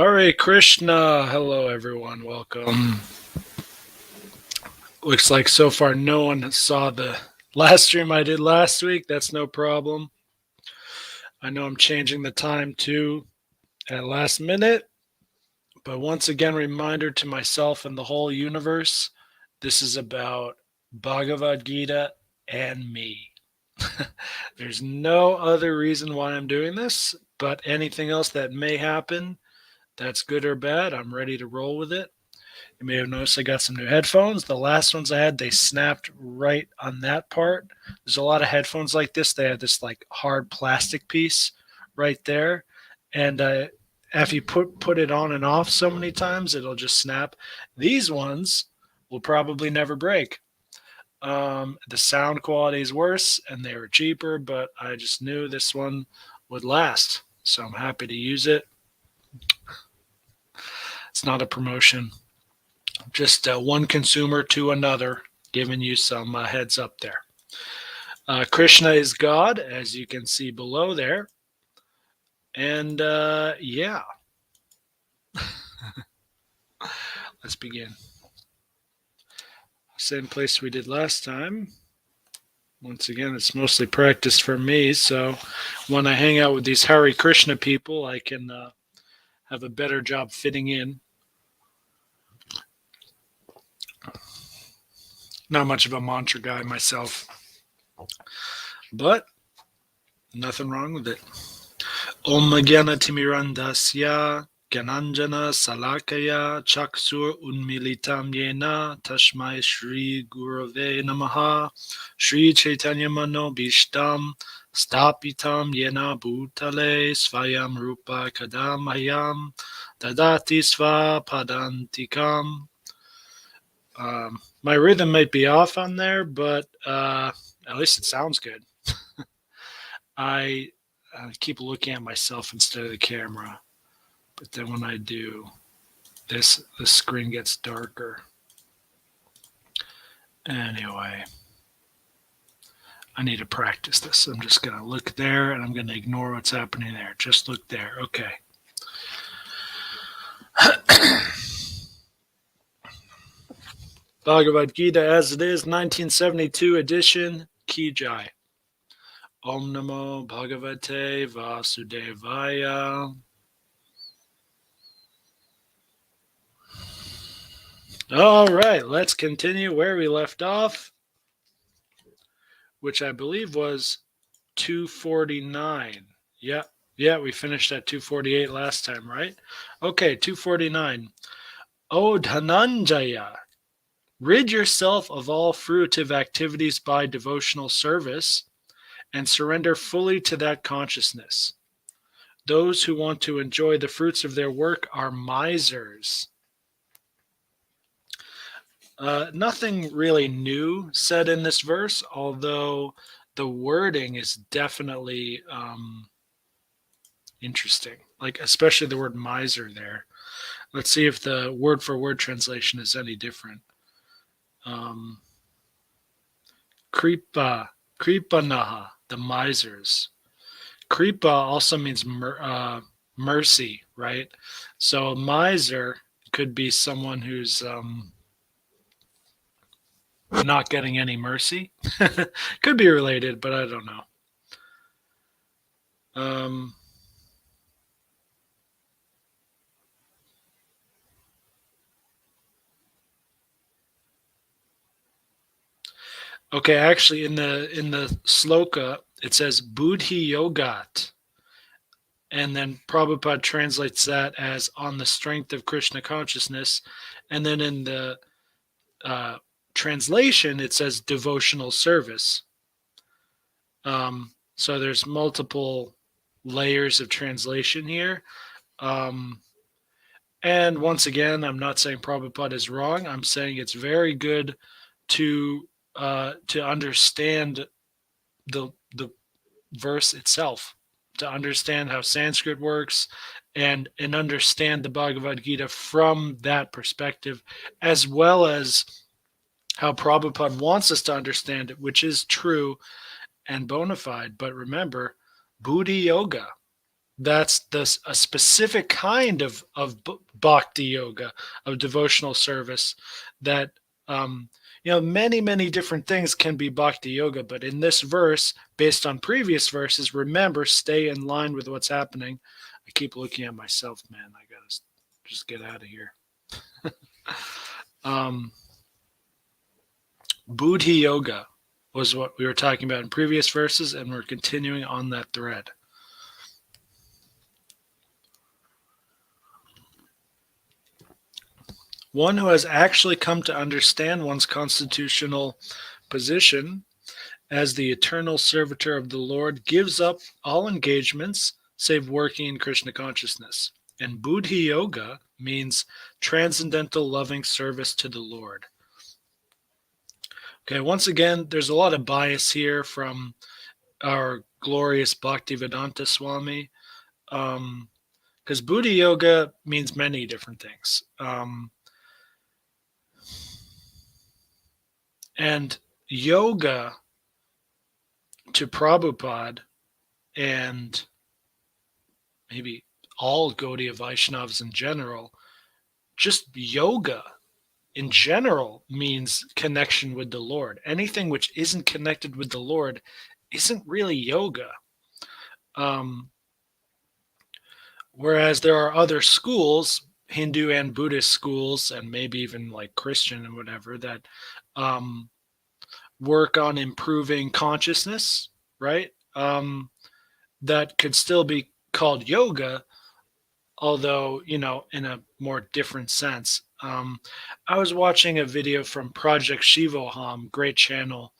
Hare Krishna. Hello, everyone. Welcome. Looks like so far no one saw the last stream I did last week. That's no problem. I know I'm changing the time too at last minute, but once again, reminder to myself and the whole universe this is about Bhagavad Gita and me. There's no other reason why I'm doing this, but anything else that may happen, that's good or bad, I'm ready to roll with it. You may have noticed I got some new headphones. The last ones I had, they snapped right on that part. There's a lot of headphones like this. They have this like hard plastic piece right there, and after you put it on and off so many times, it'll just snap. These ones will probably never break. The sound quality is worse, and they were cheaper, but I just knew this one would last, so I'm happy to use it. It's not a promotion. Just one consumer to another, giving you some heads up there. Krishna is God, as you can see below there. And yeah, let's begin. Same place we did last time. Once again, it's mostly practice for me, so when I hang out with these Hare Krishna people, I can have a better job fitting in. Not much of a mantra guy myself, but nothing wrong with it. Om Gyana Timirandasya Gyananjana Salakaya Chaksur Unmilitam Yena Tashmai Shri Gurave Namaha Shri Chaitanya Mano Bishtam Stapitam Yena Bhutale Svayam Rupa Kadamayam Dadati Sva Padantikam. My rhythm might be off on there, but at least it sounds good. I keep looking at myself instead of the camera, but then when I do this, the screen gets darker. Anyway, I need to practice this. I'm just going to look there, and I'm going to ignore what's happening there. Just look there. Okay. Bhagavad Gita as it is, 1972 edition, Ki Jai. Om Namo Bhagavate Vasudevaya. All right, let's continue where we left off, which I believe was 249. Yeah, we finished at 248 last time, right? Okay, 249. O Dhananjaya, rid yourself of all fruitive activities by devotional service and surrender fully to that consciousness. Those who want to enjoy the fruits of their work are misers. Nothing really new said in this verse, although the wording is definitely interesting, like especially the word miser there. Let's see if the word for word translation is any different. Kripa Naha, the misers. Kripa also means mercy, right? So a miser could be someone who's not getting any mercy. Could be related, but I don't know. Okay, actually in the sloka it says Buddhi Yogat, and then Prabhupada translates that as on the strength of Krishna consciousness, and then in the translation it says devotional service. So there's multiple layers of translation here. And once again, I'm not saying Prabhupada is wrong. I'm saying it's very good to understand the verse itself, to understand how Sanskrit works, and understand the Bhagavad Gita from that perspective, as well as how Prabhupada wants us to understand it, which is true and bona fide. But remember, Buddhi Yoga. that's a specific kind of bhakti yoga, of devotional service that many different things can be bhakti yoga, but in this verse, based on previous verses, remember, stay in line with what's happening. I keep looking at myself, man. I gotta just get out of here. Buddhi yoga was what we were talking about in previous verses, and we're continuing on that thread. One who has actually come to understand one's constitutional position as the eternal servitor of the Lord gives up all engagements save working in Krishna consciousness. And Buddhi Yoga means transcendental loving service to the Lord. Okay, once again, there's a lot of bias here from our glorious Bhaktivedanta Swami, because Buddhi Yoga means many different things. And yoga to Prabhupada and maybe all Gaudiya Vaishnavas in general, just yoga in general means connection with the Lord. Anything which isn't connected with the Lord isn't really yoga. Whereas there are other schools, Hindu and Buddhist schools, and maybe even like Christian and whatever, that work on improving consciousness, right? That could still be called yoga, although, in a more different sense. I was watching a video from Project Shivoham, great channel,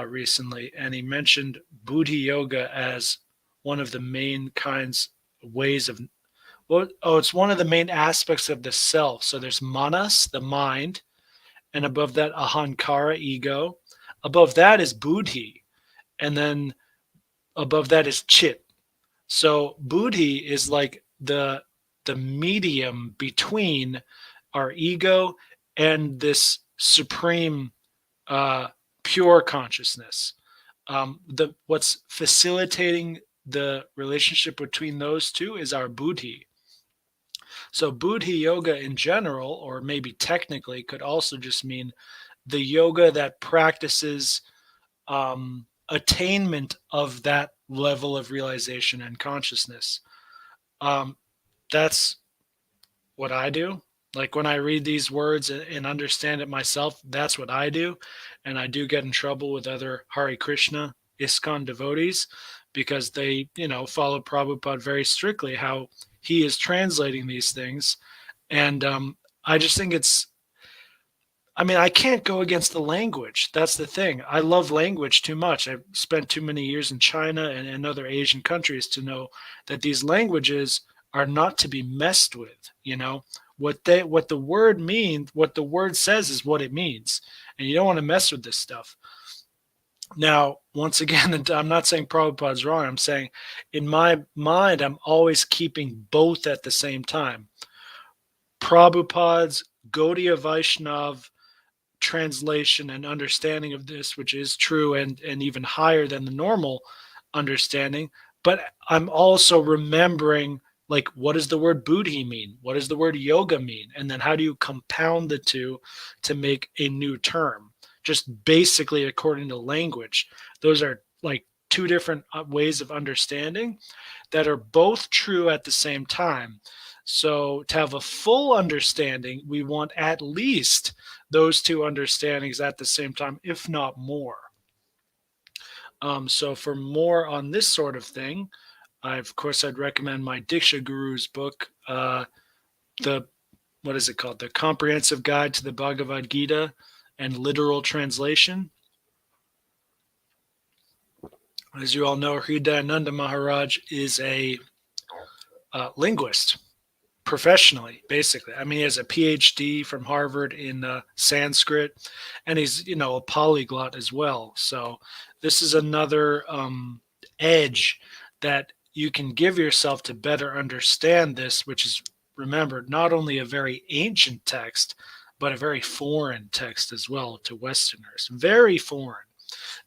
recently, and he mentioned Buddhi Yoga as one of the main ways of, it's one of the main aspects of the self. So there's manas, the mind, and above that, ahankara, ego. Above that is buddhi, and then above that is chit. So buddhi is like the medium between our ego and this supreme pure consciousness. What's facilitating the relationship between those two is our buddhi. So Buddhi yoga in general, or maybe technically, could also just mean the yoga that practices attainment of that level of realization and consciousness. That's what I do. Like when I read these words and understand it myself, that's what I do. And I do get in trouble with other Hare Krishna ISKCON devotees because they, follow Prabhupada very strictly, how he is translating these things. And I just think I can't go against the language. That's the thing. I love language too much. I've spent too many years in China and other Asian countries to know that these languages are not to be messed with. What the word means, what the word says is what it means. And you don't want to mess with this stuff. Now, once again, I'm not saying Prabhupada's wrong. I'm saying in my mind, I'm always keeping both at the same time. Prabhupada's Gaudiya Vaishnav translation and understanding of this, which is true and even higher than the normal understanding. But I'm also remembering, like, what does the word buddhi mean? What does the word yoga mean? And then how do you compound the two to make a new term? Just basically according to language. Those are like two different ways of understanding that are both true at the same time. So to have a full understanding, we want at least those two understandings at the same time, if not more. So for more on this sort of thing, I'd recommend my Diksha Guru's book, what is it called? The Comprehensive Guide to the Bhagavad Gita and Literal Translation. As you all know, Hridayananda Maharaj is a linguist, professionally, basically. He has a PhD from Harvard in Sanskrit, and he's, a polyglot as well. So this is another edge that you can give yourself to better understand this, which is, remember, not only a very ancient text, but a very foreign text as well to Westerners. Very foreign.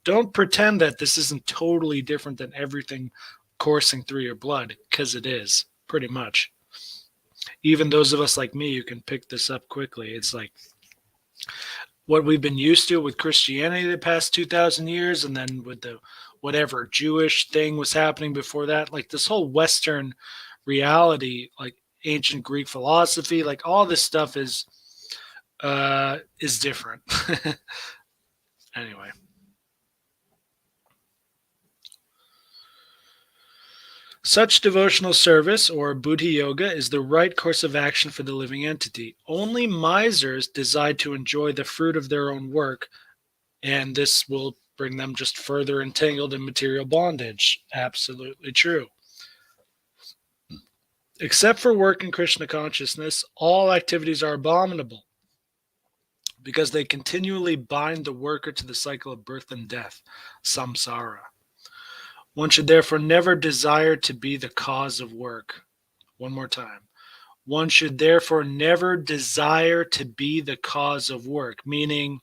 Don't pretend that this isn't totally different than everything coursing through your blood, because it is, pretty much. Even those of us like me who can pick this up quickly, it's like what we've been used to with Christianity the past 2,000 years, and then with the whatever Jewish thing was happening before that, like this whole Western reality, like ancient Greek philosophy, like all this stuff is different. Anyway. Such devotional service, or buddhi yoga, is the right course of action for the living entity. Only misers decide to enjoy the fruit of their own work, and this will bring them just further entangled in material bondage. Absolutely true. Except for work in Krishna consciousness, all activities are abominable because they continually bind the worker to the cycle of birth and death, samsara. One should therefore never desire to be the cause of work. One more time. One should therefore never desire to be the cause of work, meaning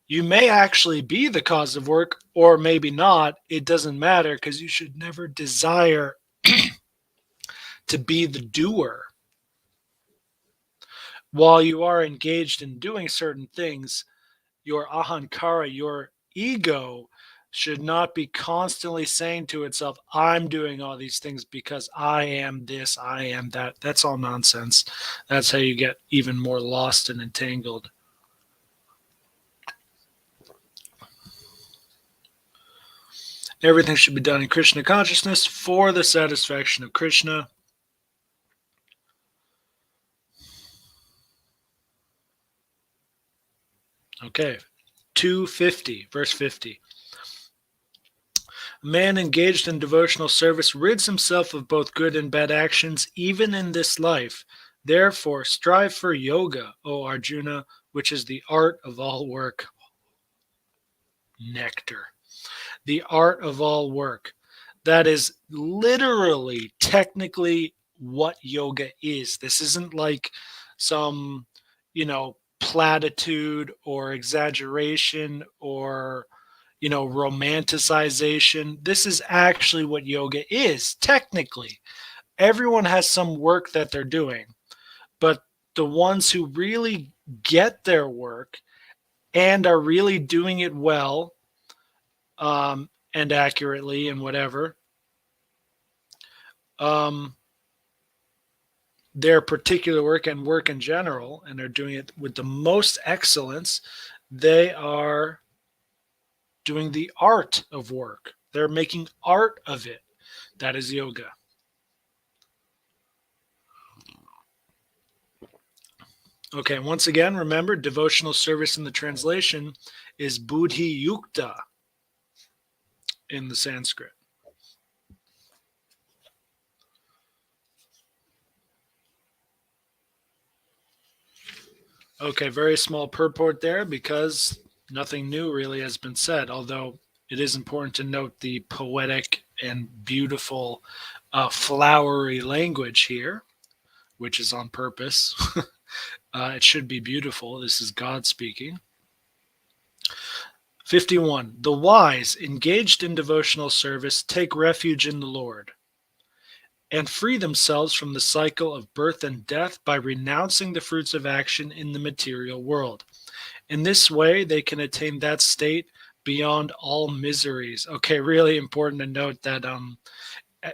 you may actually be the cause of work or maybe not. It doesn't matter, because you should never desire to be the doer. While you are engaged in doing certain things, your ahankara, your ego, should not be constantly saying to itself, I'm doing all these things because I am this, I am that. That's all nonsense. That's how you get even more lost and entangled. Everything should be done in Krishna consciousness for the satisfaction of Krishna. Okay, 250, verse 50. A man engaged in devotional service rids himself of both good and bad actions, even in this life. Therefore, strive for yoga, O Arjuna, which is the art of all work. Nectar. The art of all work. That is literally, technically, what yoga is. This isn't like some, platitude or exaggeration or, romanticization. This is actually what yoga is, technically. Everyone has some work that they're doing, but the ones who really get their work and are really doing it well, and accurately and whatever, their particular work and work in general, and they're doing it with the most excellence, they are doing the art of work. They're making art of it. That is yoga. Okay, once again, remember, devotional service in the translation is buddhi yukta in the Sanskrit. Okay, very small purport there because nothing new really has been said, although it is important to note the poetic and beautiful, flowery language here, which is on purpose. It should be beautiful. This is God speaking. 51. The wise, engaged in devotional service, take refuge in the Lord and free themselves from the cycle of birth and death by renouncing the fruits of action in the material world. In this way, they can attain that state beyond all miseries. Okay, really important to note that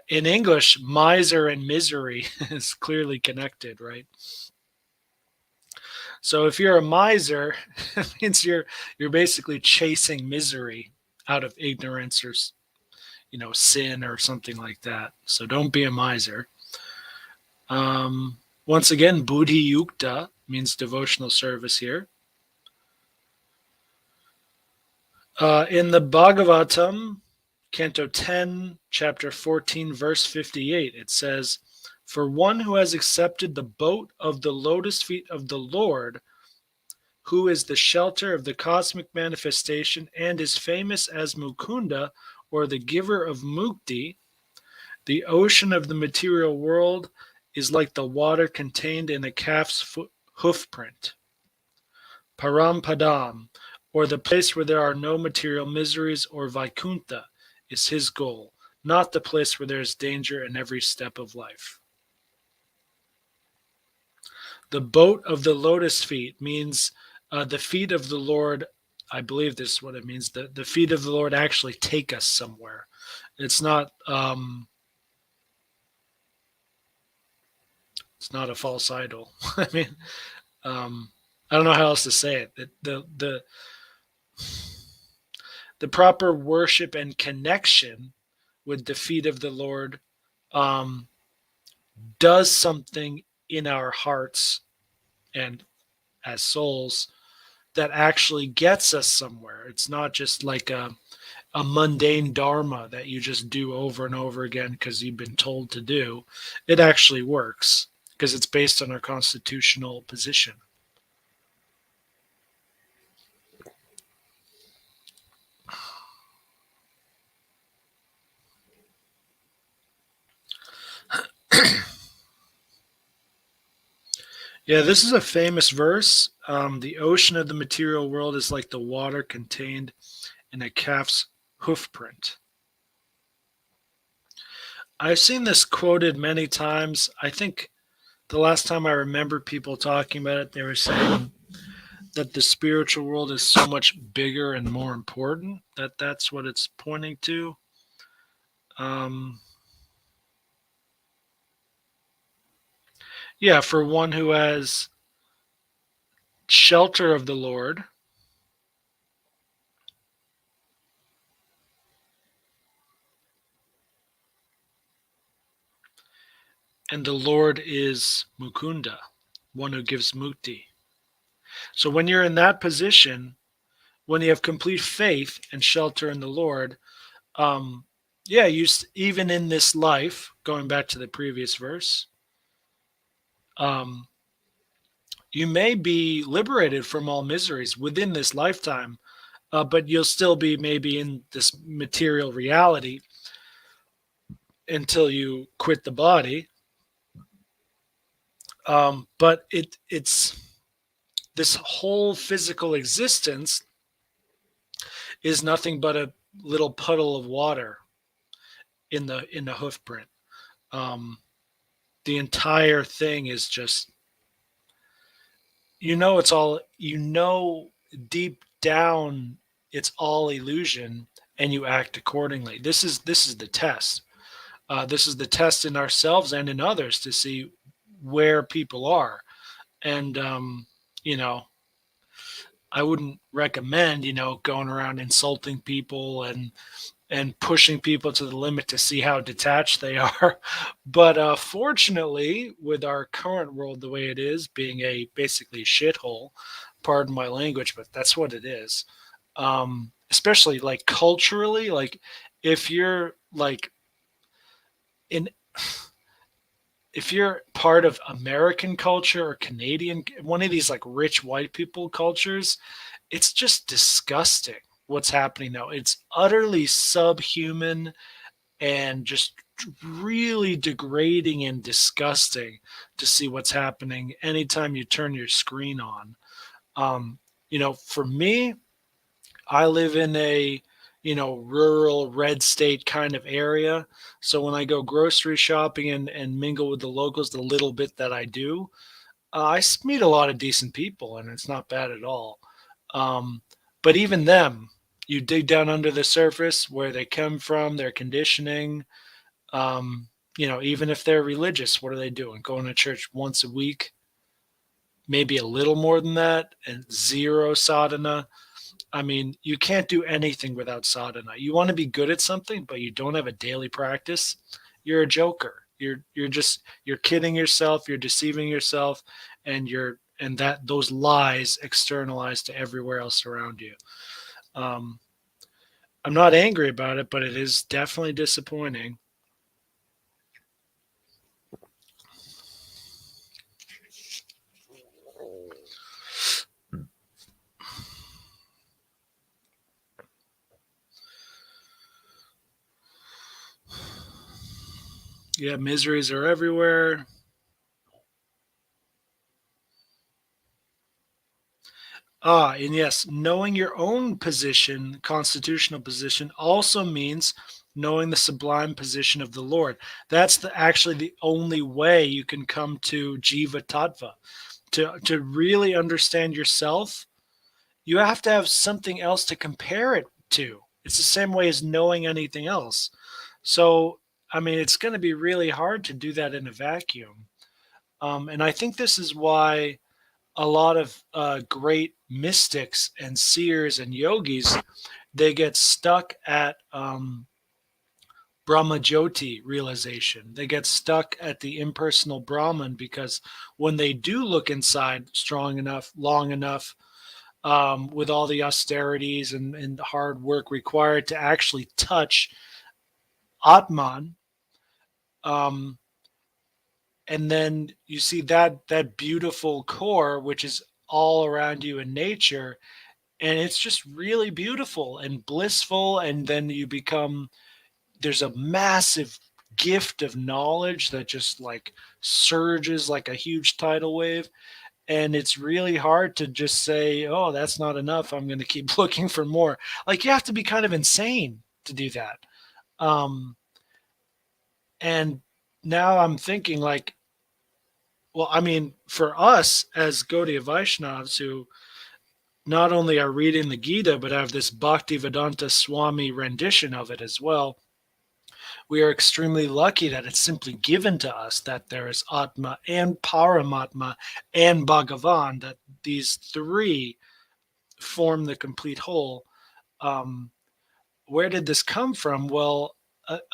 in English, miser and misery is clearly connected, right? So if you're a miser, it means you're basically chasing misery out of ignorance or sin or something like that. So don't be a miser. Once again, buddhi yukta means devotional service here. In the Bhagavatam, Canto 10, Chapter 14, verse 58, it says, "For one who has accepted the boat of the lotus feet of the Lord, who is the shelter of the cosmic manifestation and is famous as Mukunda, or the giver of mukti, the ocean of the material world is like the water contained in a calf's hoof print. Parampadam, or the place where there are no material miseries, or Vaikuntha, is his goal. not the place where there is danger in every step of life. The boat of the lotus feet means the feet of the Lord. I believe this is what it means. The feet of the Lord actually take us somewhere. It's not. It's not a false idol. I mean, I don't know how else to say it. The proper worship and connection with the feet of the Lord um, does something in our hearts and as souls that actually gets us somewhere. It's not just like a mundane dharma that you just do over and over again because you've been told to do. It actually works because it's based on our constitutional position. Yeah, this is a famous verse. The ocean of the material world is like the water contained in a calf's hoof print. I've seen this quoted many times. I think the last time I remember people talking about it, they were saying that the spiritual world is so much bigger and more important that that's what it's pointing to. Um, yeah, for one who has shelter of the Lord, and the Lord is Mukunda, one who gives mukti. So when you're in that position, when you have complete faith and shelter in the Lord, um, yeah, even in this life, going back to the previous verse, um, you may be liberated from all miseries within this lifetime, but you'll still be maybe in this material reality until you quit the body. But it's this whole physical existence is nothing but a little puddle of water in the hoof print. Um, the entire thing is just it's all deep down it's all illusion and you act accordingly. This is the test. This is the test in ourselves and in others to see where people are. And you know I wouldn't recommend going around insulting people and pushing people to the limit to see how detached they are. But fortunately, with our current world the way it is, being a basically shithole, pardon my language, but that's what it is. Especially like culturally, like if you're like in if you're part of American culture or Canadian, one of these like rich white people cultures, it's just disgusting what's happening now. It's utterly subhuman and just really degrading and disgusting to see what's happening anytime you turn your screen on. For me, I live in a rural red state kind of area. So when I go grocery shopping and mingle with the locals, the little bit that I do, meet a lot of decent people, and it's not bad at all. Um, but even them, you dig down under the surface where they come from, their conditioning. Even if they're religious, what are they doing? Going to church once a week, maybe a little more than that, and zero sadhana. I mean, you can't do anything without sadhana. You want to be good at something, but you don't have a daily practice. You're a joker. You're kidding yourself. You're deceiving yourself, and that those lies externalize to everywhere else around you. Um, I'm not angry about it, but it is definitely disappointing. Yeah, miseries are everywhere. And yes, knowing your own position, constitutional position, also means knowing the sublime position of the Lord. That's actually the only way you can come to Jiva Tattva. To really understand yourself, you have to have something else to compare it to. It's the same way as knowing anything else. So, I mean, it's going to be really hard to do that in a vacuum. And I think this is why a lot of great mystics and seers and yogis, they get stuck at Brahmajyoti realization. They get stuck at the impersonal Brahman because when they do look inside strong enough, long enough, with all the austerities and hard work required to actually touch Atman, um, and then you see that beautiful core, which is all around you in nature, and it's just really beautiful and blissful. And then you become there's a massive gift of knowledge that just like surges like a huge tidal wave. And it's really hard to just say, oh, that's not enough, I'm going to keep looking for more. Like, you have to be kind of insane to do that. um and now I'm thinking, like, well, I mean, for us as Gaudiya Vaishnavas, who not only are reading the Gita but have this Bhaktivedanta Swami rendition of it as well, we are extremely lucky that it's simply given to us that there is Atma and Paramatma and Bhagavan, that these three form the complete whole. Um, where did this come from? Well,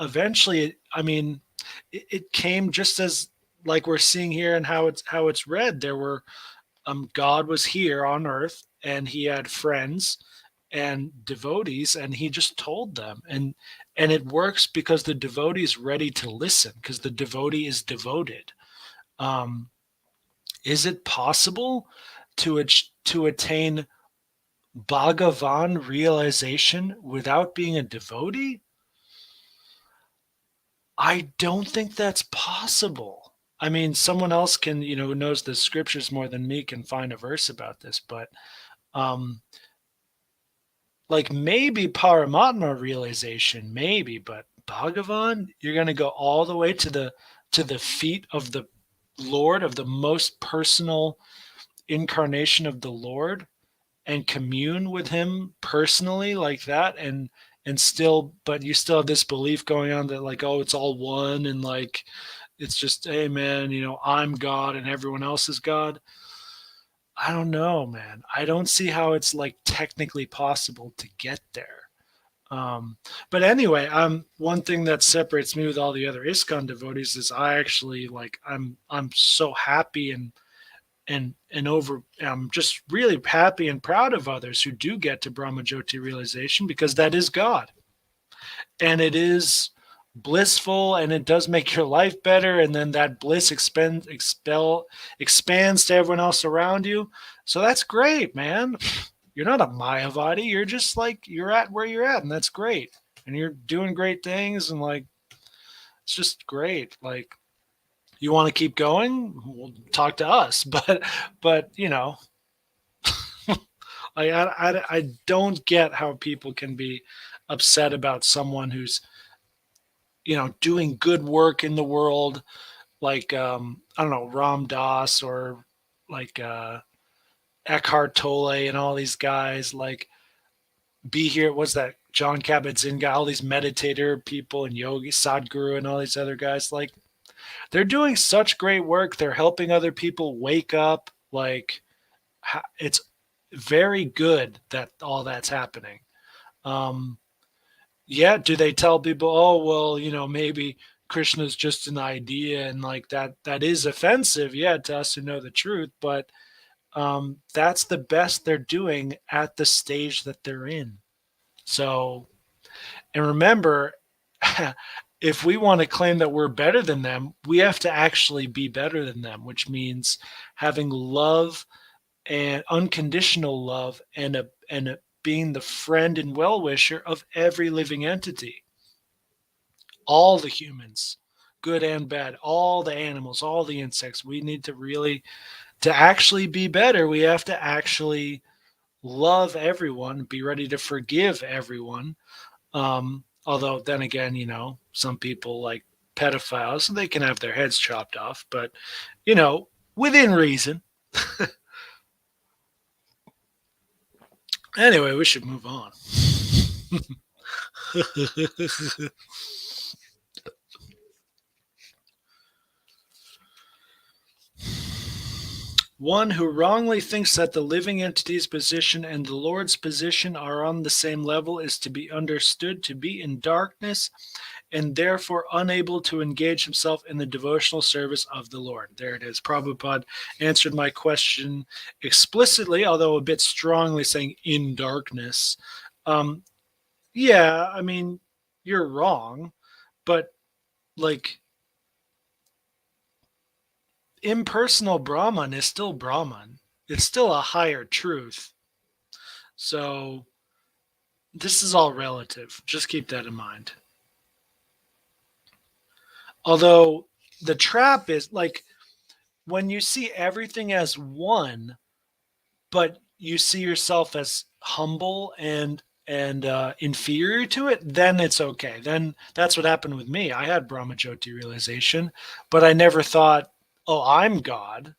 eventually, I mean, it came just as, like we're seeing here and how it's read. There were God was here on earth, and he had friends and devotees, and he just told them. And it works because the devotee is ready to listen, because the devotee is devoted. um, is it possible to attain Bhagavan realization without being a devotee? I don't think that's possible. I mean, someone else can, who knows the scriptures more than me, can find a verse about this, but um, like, maybe Paramatma realization, maybe, but Bhagavan, you're going to go all the way to the feet of the Lord, of the most personal incarnation of the Lord, and commune with him personally like that, and still, but you still have this belief going on that, like, oh, it's all one, and like, it's just, hey man, I'm God and everyone else is God. I don't know, man. I don't see how it's like technically possible to get there. Um, but anyway, one thing that separates me with all the other ISKCON devotees is I actually, like, I'm so happy and over I'm just really happy and proud of others who do get to Brahmajyoti realization, because that is God, and it is blissful, and it does make your life better, and then that bliss expands to everyone else around you. So that's great, man. You're not a Mayavadi. You're just like, you're at where you're at, and that's great. And you're doing great things, and like, it's just great. Like, you want to keep going? Well, talk to us. But I don't get how people can be upset about someone who's doing good work in the world, like, I don't know, Ram Dass, or like Eckhart Tolle and all these guys, like, be here. What's that? John Kabat-Zinn guy, all these meditator people and yogi, Sadhguru, and all these other guys. Like, they're doing such great work. They're helping other people wake up. Like, it's very good that all that's happening. Um, yeah, do they tell people, oh, well, maybe Krishna's just an idea, and like that is offensive, yeah, to us who know the truth, but that's the best they're doing at the stage that they're in. So, and remember, if we want to claim that we're better than them, we have to actually be better than them, which means having love and unconditional love, and being the friend and well wisher of every living entity, all the humans, good and bad, all the animals, all the insects. We need to really, to actually be better, we have to actually love everyone, be ready to forgive everyone. Although then again, some people like pedophiles, so they can have their heads chopped off, but within reason. Anyway, we should move on. One who wrongly thinks that the living entity's position and the Lord's position are on the same level is to be understood to be in darkness and therefore unable to engage himself in the devotional service of the Lord. There it is. Prabhupada answered my question explicitly, although a bit strongly, saying in darkness. Um, yeah, I mean, you're wrong, but like impersonal Brahman is still Brahman. It's still a higher truth. So this is all relative. Just keep that in mind. Although the trap is like when you see everything as one, but you see yourself as humble and inferior to it, then it's okay. Then that's what happened with me. I had Brahmajyoti realization, but I never thought, "Oh, I'm God."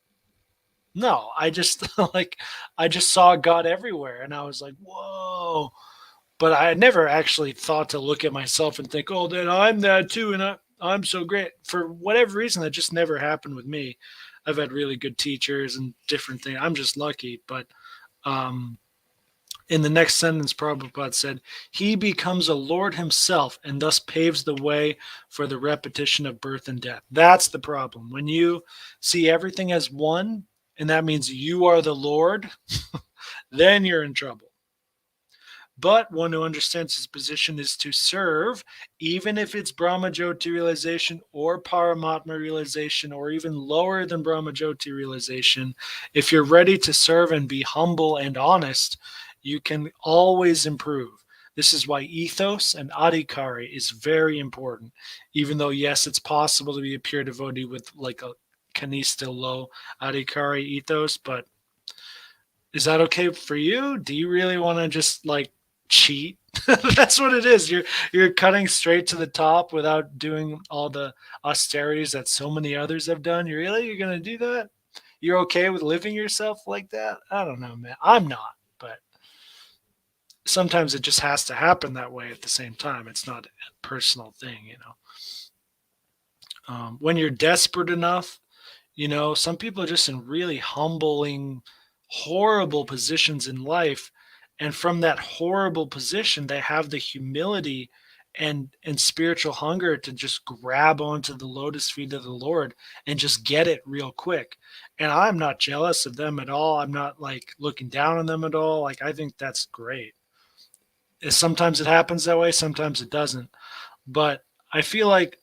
No, I just I just saw God everywhere, and I was like, "Whoa!" But I never actually thought to look at myself and think, "Oh, then I'm that too," and I'm so great. For whatever reason, that just never happened with me. I've had really good teachers and different things. I'm just lucky, but um, in the next sentence, Prabhupada said, he becomes a Lord himself and thus paves the way for the repetition of birth and death. That's the problem. When you see everything as one, and that means you are the Lord, then you're in trouble. But one who understands his position is to serve, even if it's Brahmajyoti realization or Paramatma realization, or even lower than Brahmajyoti realization. If you're ready to serve and be humble and honest, you can always improve. This is why ethos and adhikari is very important. Even though, yes, it's possible to be a pure devotee with like a kanista low adhikari ethos, but is that okay for you? Do you really want to just like cheat? That's what it is. You're cutting straight to the top without doing all the austerities that so many others have done. You're gonna do that? You're okay with living yourself like that? I don't know, man. I'm not, but sometimes it just has to happen that way at the same time. It's not a personal thing. When you're desperate enough, some people are just in really humbling, horrible positions in life. And from that horrible position, they have the humility and spiritual hunger to just grab onto the lotus feet of the Lord and just get it real quick. And I'm not jealous of them at all. I'm not like looking down on them at all. Like, I think that's great. Sometimes it happens that way, sometimes it doesn't. But I feel like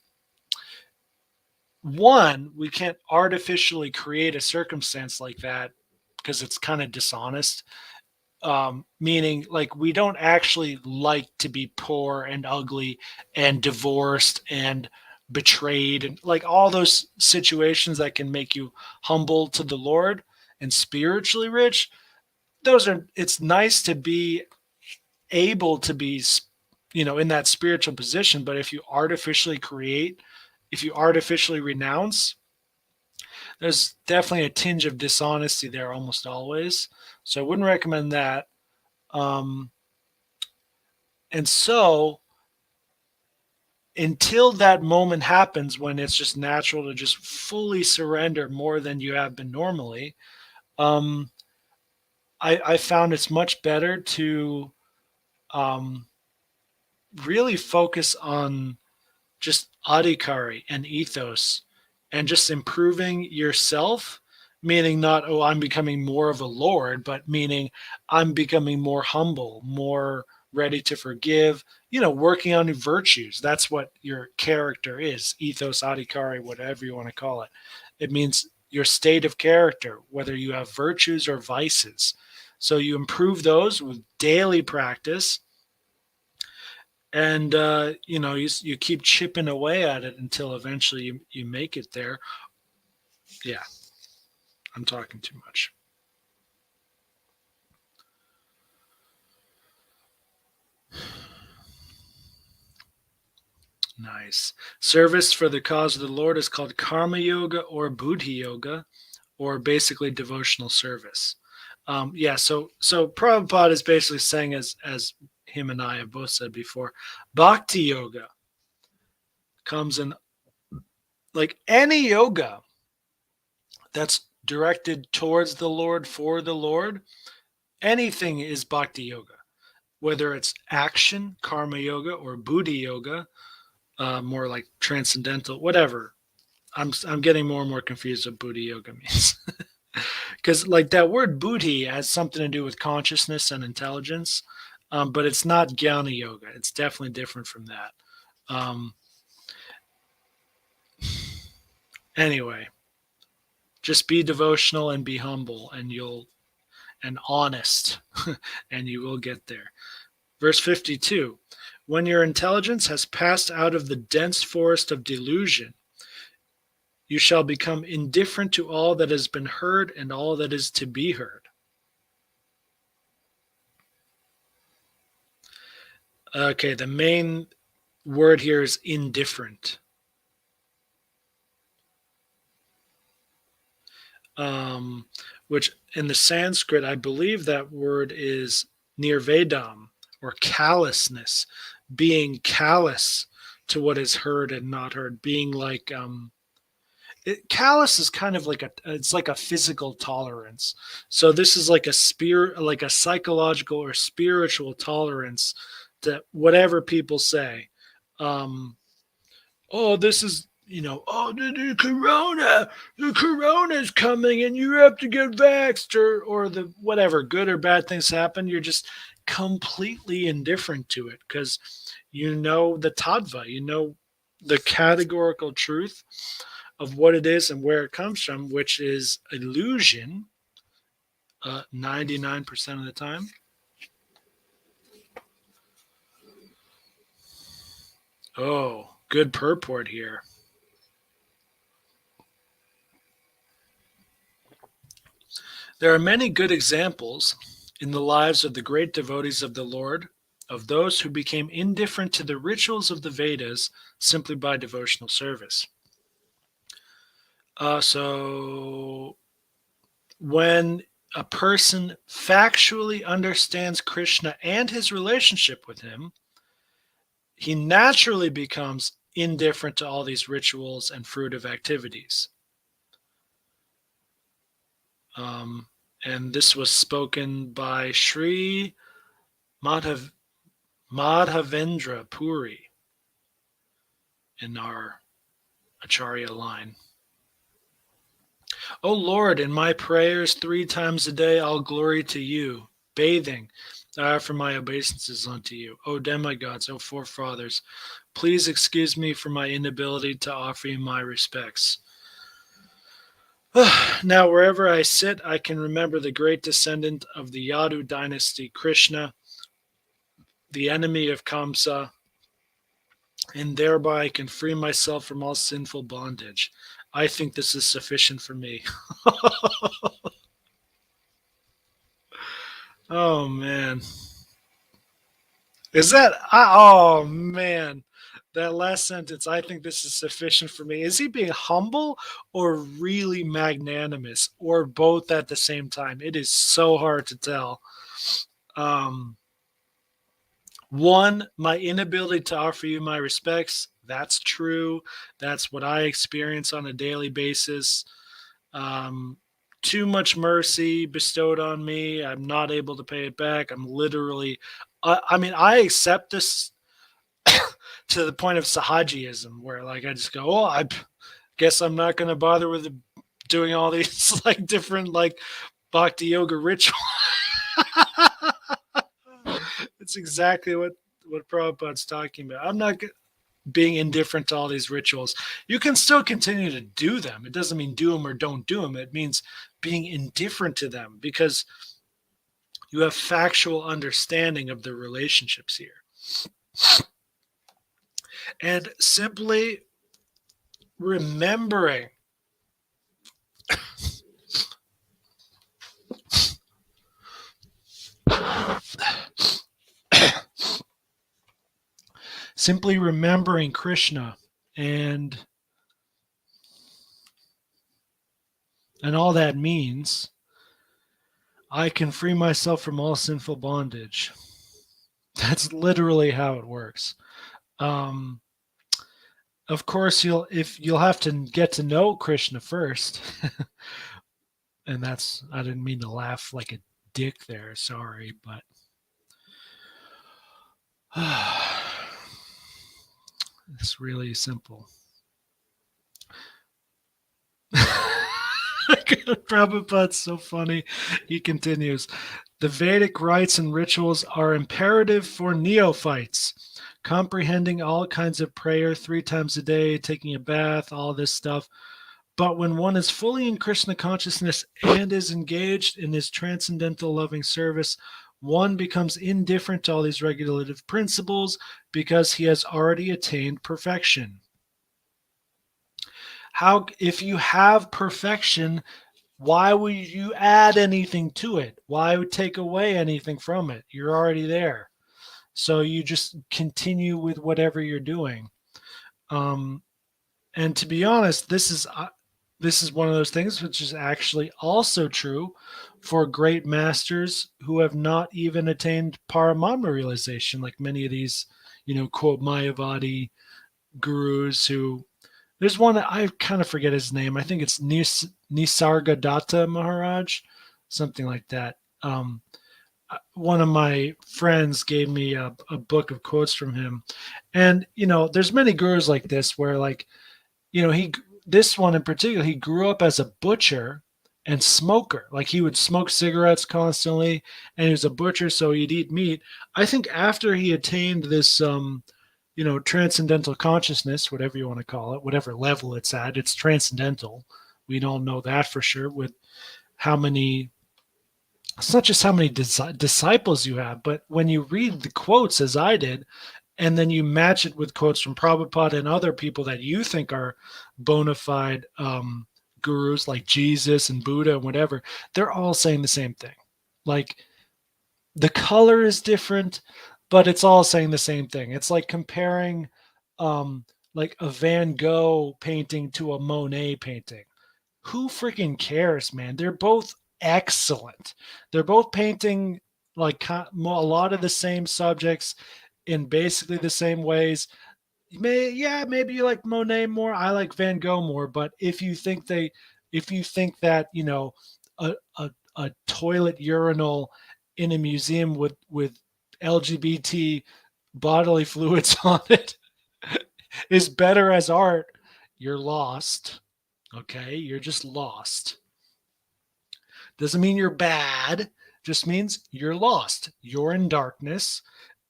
one, we can't artificially create a circumstance like that because it's kind of dishonest. Meaning, like, we don't actually like to be poor and ugly and divorced and betrayed and like all those situations that can make you humble to the Lord and spiritually rich. It's nice to be able to be, in that spiritual position. But if you artificially create, if you artificially renounce, there's definitely a tinge of dishonesty there almost always. So I wouldn't recommend that. Um, and so until that moment happens when it's just natural to just fully surrender more than you have been normally, um, I found it's much better to um, really focus on just adhikari and ethos and just improving yourself, meaning not, oh, I'm becoming more of a lord, but meaning I'm becoming more humble, more ready to forgive, working on your virtues. That's what your character is, ethos, adhikari, whatever you want to call it. It means your state of character, whether you have virtues or vices. So you improve those with daily practice, and you keep chipping away at it until eventually you make it there. Yeah, I'm talking too much. Nice. Service for the cause of the Lord is called karma yoga or buddhi yoga, or basically devotional service. So Prabhupada is basically saying, as him and I have both said before, bhakti yoga comes in, like any yoga that's directed towards the Lord, for the Lord. Anything is bhakti yoga, whether it's action, karma yoga, or buddhi yoga, more like transcendental, whatever. I'm getting more and more confused what buddhi yoga means. Because like that word buddhi has something to do with consciousness and intelligence, but it's not jnana yoga. It's definitely different from that. Um, anyway, just be devotional and be humble, and honest, and you will get there. Verse 52. When your intelligence has passed out of the dense forest of delusion, you shall become indifferent to all that has been heard and all that is to be heard. Okay, the main word here is indifferent. Which in the Sanskrit, I believe that word is nirvedam, or callousness, being callous to what is heard and not heard, being like callous is kind of like it's like a physical tolerance. So this is like a spirit, like a psychological or spiritual tolerance to whatever people say. Um, oh, this is, oh, the corona is coming and you have to get vaxxed, or the whatever good or bad things happen. You're just completely indifferent to it because you know the tattva, you know the categorical truth of what it is and where it comes from, which is illusion 99% of the time. Oh, good purport here. There are many good examples in the lives of the great devotees of the Lord, of those who became indifferent to the rituals of the Vedas simply by devotional service. So when a person factually understands Krishna and his relationship with him, he naturally becomes indifferent to all these rituals and fruitive activities. And this was spoken by Sri Madhavendra Puri in our Acharya line. O Lord, in my prayers 3 times a day, I'll glory to you, bathing. I offer my obeisances unto you. O demigods, O forefathers, please excuse me for my inability to offer you my respects. Now, wherever I sit, I can remember the great descendant of the Yadu dynasty, Krishna, the enemy of Kamsa, and thereby I can free myself from all sinful bondage. I think this is sufficient for me. Oh, man. Is that, oh, man. That last sentence, I think this is sufficient for me. Is he being humble or really magnanimous, or both at the same time? It is so hard to tell. One, my inability to offer you my respects, that's true. That's what I experience on a daily basis. Too much mercy bestowed on me. I'm not able to pay it back. I'm literally, I accept this to the point of sahajiism, where like I just go, oh, I guess I'm not going to bother with doing all these like different like bhakti yoga rituals. It's exactly what Prabhupada's talking about. I'm not being indifferent to all these rituals. You can still continue to do them. It doesn't mean do them or don't do them. It means being indifferent to them because you have factual understanding of the relationships here. And simply remembering simply remembering Krishna and all that means, I can free myself from all sinful bondage. That's literally how it works. Um, of course, you'll have to get to know Krishna first, and that's, I didn't mean to laugh like a dick there. Sorry, but it's really simple. Prabhupada's so funny. He continues. The Vedic rites and rituals are imperative for neophytes. Comprehending all kinds of prayer 3 times a day, taking a bath, all this stuff. But when one is fully in Krishna consciousness and is engaged in his transcendental loving service, one becomes indifferent to all these regulative principles because he has already attained perfection. How, if you have perfection, why would you add anything to it? Why would take away anything from it? You're already there. So you just continue with whatever you're doing. And to be honest, this is one of those things which is actually also true for great masters who have not even attained Paramatma realization, like many of these, quote Mayavadi gurus who. There's one I kind of forget his name. I think it's Nisargadatta Maharaj, something like that. One of my friends gave me a book of quotes from him, and there's many gurus like this where, like, he this one in particular, he grew up as a butcher and smoker. Like, he would smoke cigarettes constantly, and he was a butcher, so he'd eat meat. I think after he attained this transcendental consciousness, whatever you want to call it, whatever level it's at, it's transcendental. We don't know that for sure with how many, it's not just how many disciples you have, but when you read the quotes as I did, and then you match it with quotes from Prabhupada and other people that you think are bona fide gurus like Jesus and Buddha and whatever, they're all saying the same thing. Like, the color is different, but it's all saying the same thing. It's like comparing like a Van Gogh painting to a Monet painting. Who freaking cares, man? They're both excellent. They're both painting like a lot of the same subjects in basically the same ways. Maybe you like Monet more. I like Van Gogh more. But if you think that a a toilet urinal in a museum with LGBT bodily fluids on it is better as art, you're lost. Okay, you're just lost. Doesn't mean you're bad. Just means you're lost. You're in darkness,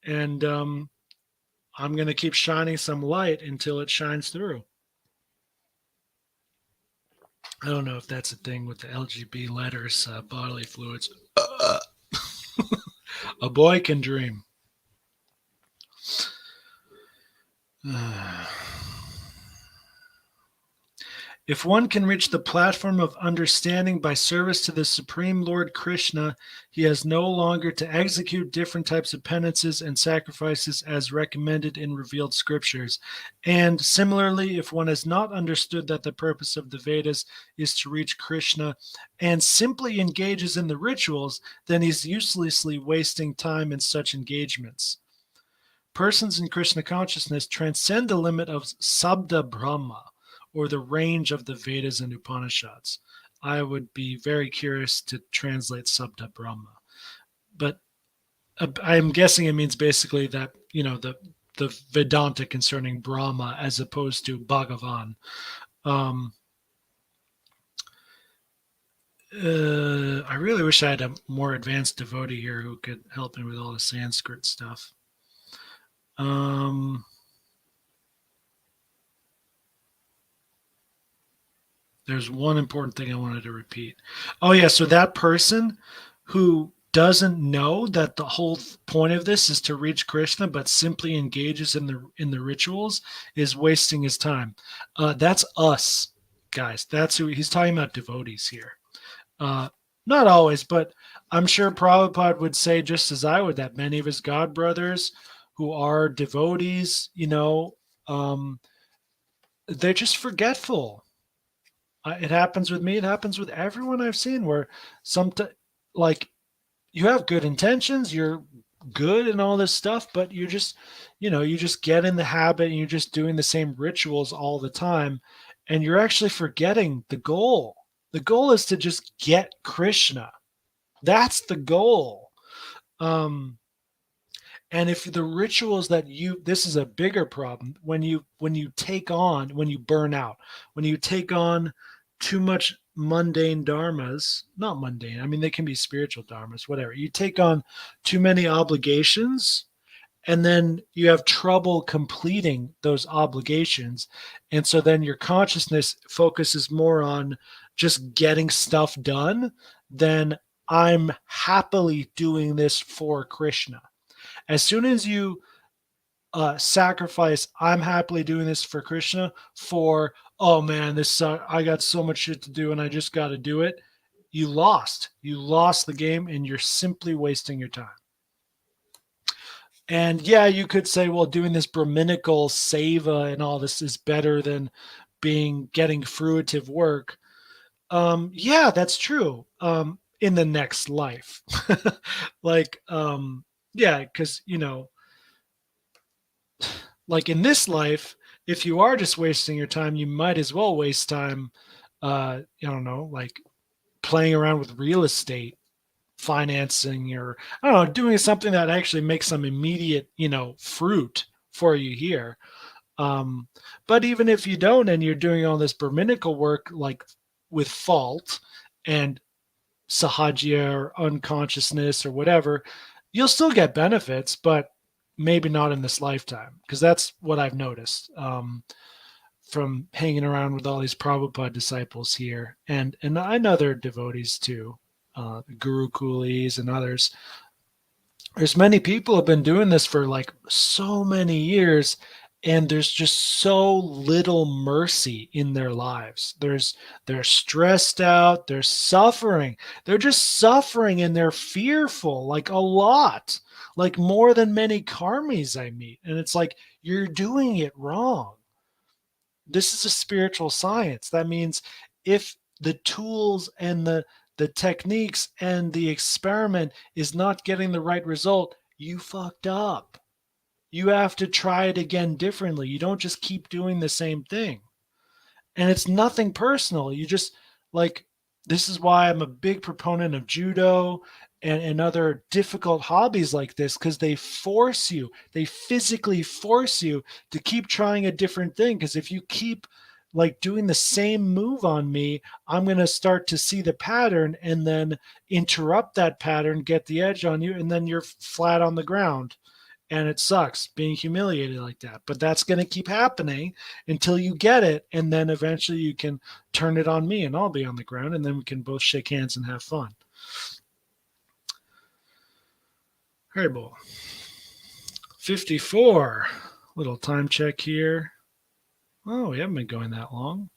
and I'm going to keep shining some light until it shines through. I don't know if that's a thing with the LGB letters, bodily fluids. A boy can dream. If one can reach the platform of understanding by service to the Supreme Lord Krishna, he has no longer to execute different types of penances and sacrifices as recommended in revealed scriptures. And similarly, if one has not understood that the purpose of the Vedas is to reach Krishna and simply engages in the rituals, then he's uselessly wasting time in such engagements. Persons in Krishna consciousness transcend the limit of Sabda Brahma, or the range of the Vedas and Upanishads. I would be very curious to translate Sabda Brahma. But I'm guessing it means basically that, the Vedanta concerning Brahma as opposed to Bhagavan. I really wish I had a more advanced devotee here who could help me with all the Sanskrit stuff. There's one important thing I wanted to repeat. Oh yeah, so that person who doesn't know that the whole point of this is to reach Krishna, but simply engages in the rituals, is wasting his time. That's us, guys. That's who he's talking about. Devotees here. Not always, but I'm sure Prabhupada would say, just as I would, that many of his god brothers who are devotees, they're just forgetful. It happens with me. It happens with everyone I've seen where like you have good intentions, you're good and all this stuff, but you just get in the habit and you're just doing the same rituals all the time. And you're actually forgetting the goal. The goal is to just get Krishna. That's the goal. Um, and if the rituals that this is a bigger problem when you burn out, when you take on too much mundane dharmas, not mundane, I mean, they can be spiritual dharmas, whatever. You take on too many obligations and then you have trouble completing those obligations. And so then your consciousness focuses more on just getting stuff done than I'm happily doing this for Krishna. As soon as you sacrifice, I'm happily doing this for Krishna, for, oh man, I got so much shit to do and I just got to do it. You lost. You lost the game and you're simply wasting your time. And yeah, you could say, well, doing this Brahminical seva and all this is better than getting fruitive work. Yeah, that's true. In the next life. Like, yeah, because, like in this life, if you are just wasting your time, you might as well waste time, I don't know, like playing around with real estate, financing, or I don't know, doing something that actually makes some immediate, fruit for you here. Um, but even if you don't, and you're doing all this Brahminical work, like with fault and sahajya or unconsciousness or whatever, you'll still get benefits, but maybe not in this lifetime, because that's what I've noticed from hanging around with all these Prabhupada disciples here, and I know they're devotees too, Guru Coolies and others. There's many people have been doing this for like so many years, and there's just so little mercy in their lives. They're stressed out, they're suffering, they're just suffering, and they're fearful, like a lot, like more than many karmis I meet. And it's like, you're doing it wrong. This is a spiritual science. That means if the tools and the techniques and the experiment is not getting the right result, you fucked up. You have to try it again differently. You don't just keep doing the same thing. And it's nothing personal. You just like, this is why I'm a big proponent of judo and other difficult hobbies like this, because they physically force you to keep trying a different thing. Because if you keep like doing the same move on me, I'm going to start to see the pattern and then interrupt that pattern, get the edge on you, and then you're flat on the ground. And it sucks being humiliated like that, but that's going to keep happening until you get it, and then eventually you can turn it on me and I'll be on the ground, and then we can both shake hands and have fun. Haribo. 54. Little time check here. Oh, we haven't been going that long.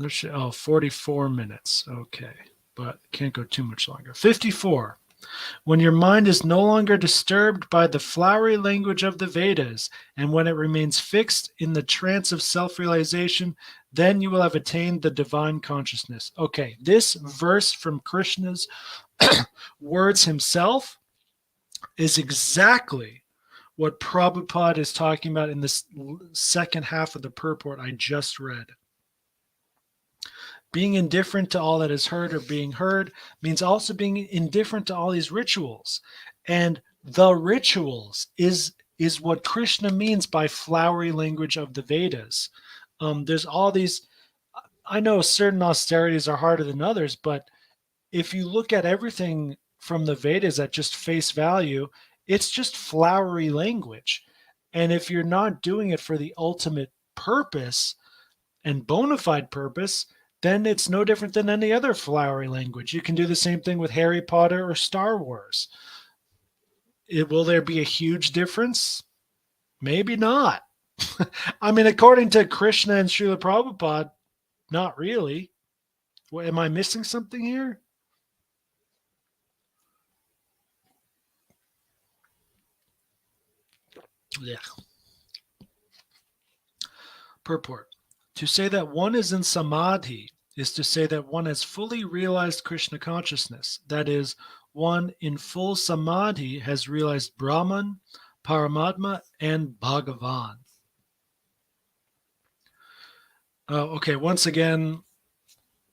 44 minutes. Okay, but can't go too much longer. 54. When your mind is no longer disturbed by the flowery language of the Vedas, and when it remains fixed in the trance of self-realization, then you will have attained the divine consciousness. Okay, this verse from Krishna's words himself is exactly what Prabhupada is talking about in this second half of the purport I just read. Being indifferent to all that is heard or being heard means also being indifferent to all these rituals. And the rituals is what Krishna means by flowery language of the Vedas. There's all these, I know certain austerities are harder than others, but if you look at everything from the Vedas at just face value, it's just flowery language. And if you're not doing it for the ultimate purpose and bona fide purpose, then it's no different than any other flowery language. You can do the same thing with Harry Potter or Star Wars. Will there be a huge difference? Maybe not. I mean, according to Krishna and Srila Prabhupada, not really. Am I missing something here? Yeah. Purport. To say that one is in samadhi is to say that one has fully realized Krishna consciousness. That is, one in full samadhi has realized Brahman, Paramatma, and Bhagavan. Okay, once again,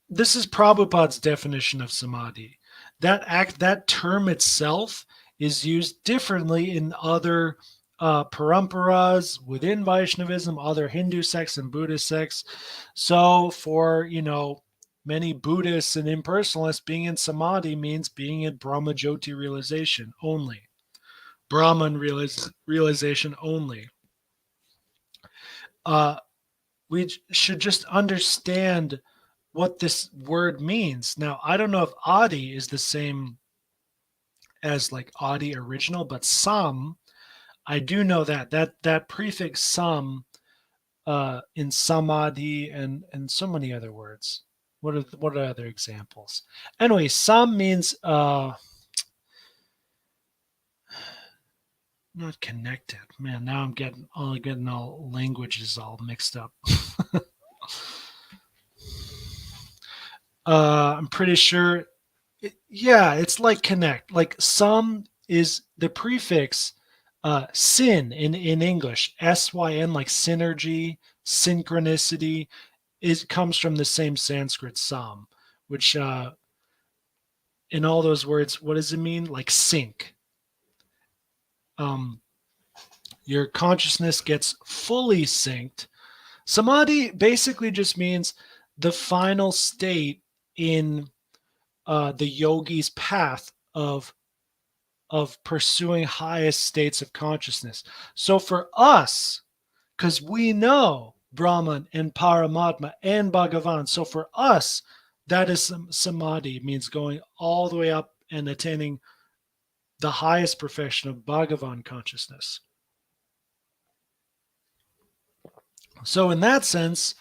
this is Prabhupada's definition of samadhi. That term itself is used differently in other paramparas within Vaishnavism, other Hindu sects and Buddhist sects. So for many Buddhists and impersonalists, being in samadhi means being in Brahma Jyoti realization only, Brahman realization only. We should just understand what this word means. Now, I don't know if Adi is the same as like Adi original, but Sam, I do know that prefix Sam in Samadhi and so many other words. What are other examples? Anyway, Sam means not connected. Man, now I'm getting all languages all mixed up. I'm pretty sure. Yeah, it's like connect. Like some is the prefix sin in English, syn, like synergy, synchronicity, is comes from the same Sanskrit sam, which in all those words, what does it mean? Like sync. Um, your consciousness gets fully synced. Samadhi basically just means the final state in the yogi's path of pursuing highest states of consciousness. So for us, because we know Brahman and Paramatma and Bhagavan, so for us, that is samadhi, means going all the way up and attaining the highest perfection of Bhagavan consciousness. So in that sense,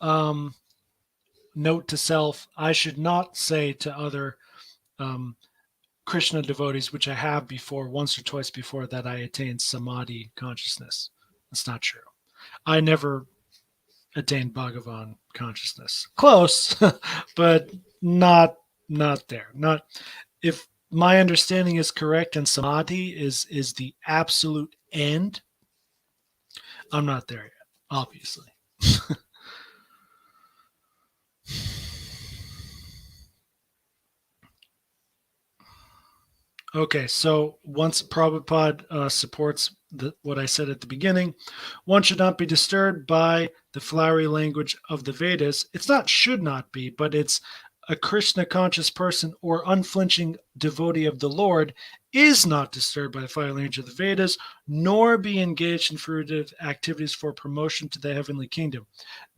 note to self, I should not say to other Krishna devotees, which I have before, once or twice before, that I attained samadhi consciousness. That's not true. I never attained Bhagavan consciousness. Close, but not there. Not if my understanding is correct and samadhi is the absolute end. I'm not there yet, obviously. Okay, so once Prabhupada supports what I said at the beginning, one should not be disturbed by the flowery language of the Vedas. It's not should not be, but it's a Krishna conscious person or unflinching devotee of the Lord is not disturbed by the flowery language of the Vedas, nor be engaged in fruitive activities for promotion to the heavenly kingdom.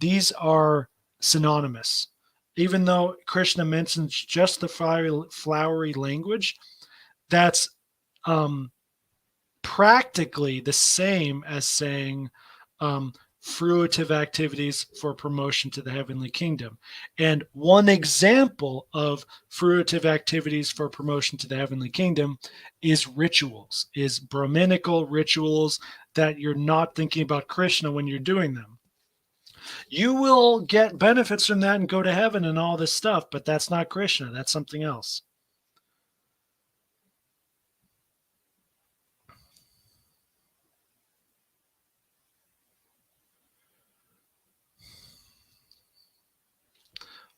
These are synonymous. Even though Krishna mentions just the flowery language, that's um, practically the same as saying fruitive activities for promotion to the heavenly kingdom. And one example of fruitive activities for promotion to the heavenly kingdom is rituals, is Brahminical rituals that you're not thinking about Krishna when you're doing them. You will get benefits from that and go to heaven and all this stuff, but that's not Krishna. That's something else.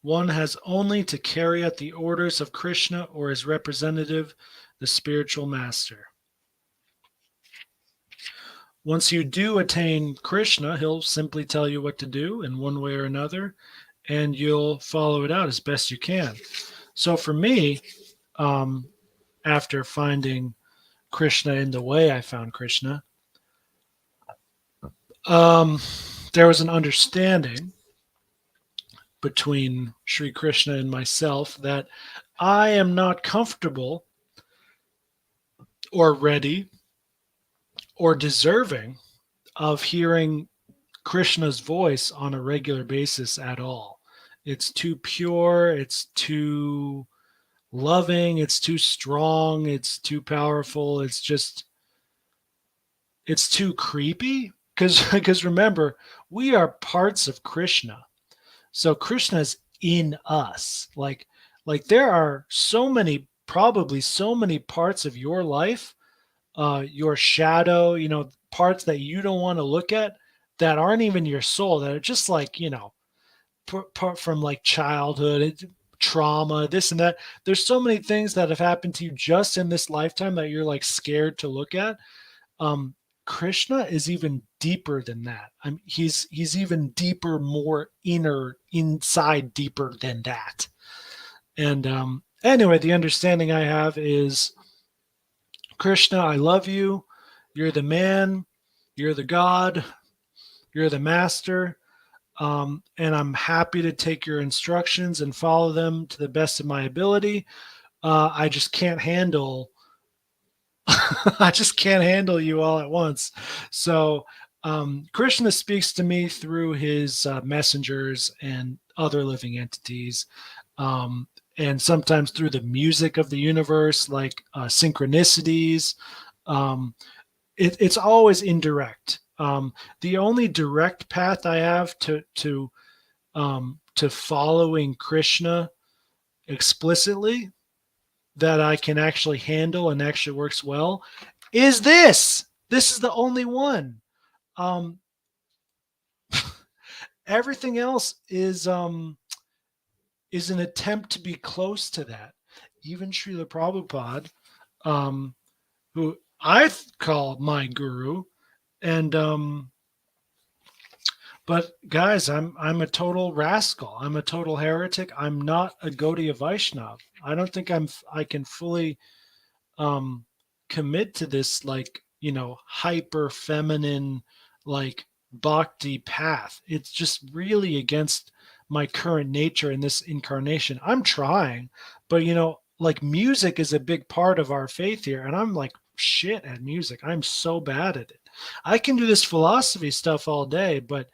One has only to carry out the orders of Krishna or his representative, the spiritual master. Once you do attain Krishna, he'll simply tell you what to do in one way or another, and you'll follow it out as best you can. So for me, after finding Krishna in the way I found Krishna, there was an understanding between Sri Krishna and myself that I am not comfortable or ready or deserving of hearing Krishna's voice on a regular basis at all. It's too pure, it's too loving, it's too strong, it's too powerful. It's just it's too creepy because remember, we are parts of Krishna. So Krishna's in us. Like there are so many, probably so many parts of your life, your shadow, parts that you don't want to look at, that aren't even your soul, that are just like, part from like childhood, trauma, this and that. There's so many things that have happened to you just in this lifetime that you're like scared to look at. um Krishna is even deeper than that. He's even deeper, more inner, inside, deeper than that. And anyway, the understanding I have is, Krishna, I love you. You're the man, you're the god, you're the master. And I'm happy to take your instructions and follow them to the best of my ability. I just can't handle I just can't handle you all at once. So Krishna speaks to me through his messengers and other living entities, um, and sometimes through the music of the universe, like synchronicities. Um, it's always indirect. The only direct path I have to following Krishna explicitly, that I can actually handle and actually works well, is this. This is the only one. Um, Everything else is an attempt to be close to that. Even Srila Prabhupada, um, who I call my guru, and but guys, I'm a total rascal. I'm a total heretic. I'm not a Gaudiya Vaishnav. I don't think I can fully um commit to this, like, hyper feminine, like, bhakti path. It's just really against my current nature in this incarnation. I'm trying, but like, music is a big part of our faith here, and I'm like shit at music. I'm so bad at it. I can do this philosophy stuff all day, but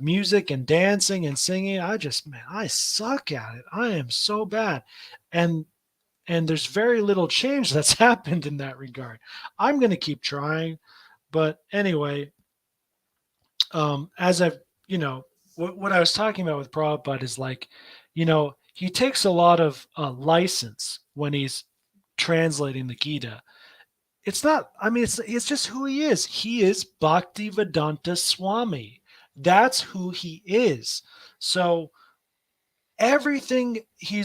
music and dancing and singing, man, I suck at it. I am so bad. And and there's very little change that's happened in that regard. I'm going to keep trying, but anyway, as I've, what I was talking about with Prabhupada is, like, he takes a lot of license when he's translating the Gita. It's not, I mean, it's just who he is. He is Bhaktivedanta Swami. That's who he is. So everything he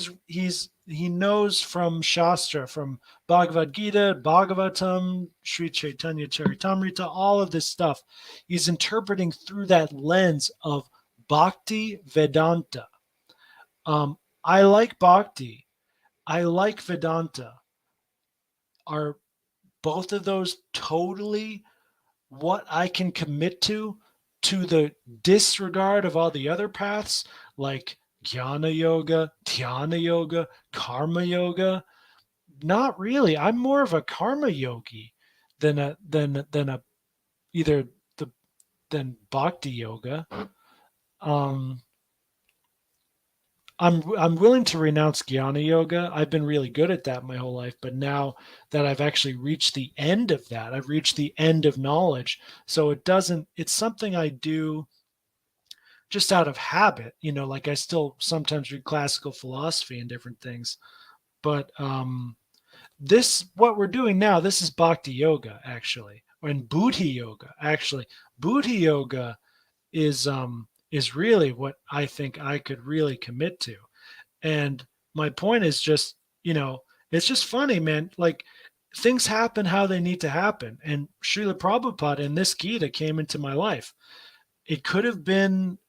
knows from Shastra, from Bhagavad Gita, Bhagavatam, Sri Chaitanya Charitamrita, all of this stuff, he's interpreting through that lens of Bhakti Vedanta. I like Bhakti. I like Vedanta. Are both of those totally what I can commit to the disregard of all the other paths, like jnana yoga, dhyana yoga, karma yoga? Not really. I'm more of a karma yogi than a either the than bhakti yoga. Um, I'm willing to renounce jnana yoga. I've been really good at that my whole life, but now that I've actually reached the end of that, I've reached the end of knowledge. So it's something I do just out of habit. Like, I still sometimes read classical philosophy and different things, but this, what we're doing now, this is bhakti yoga, actually, and buddhi yoga. Actually, buddhi yoga is really what I think I could really commit to. And my point is just, it's just funny, man. Like, things happen how they need to happen. And Srila Prabhupada in this Gita came into my life. It could have been,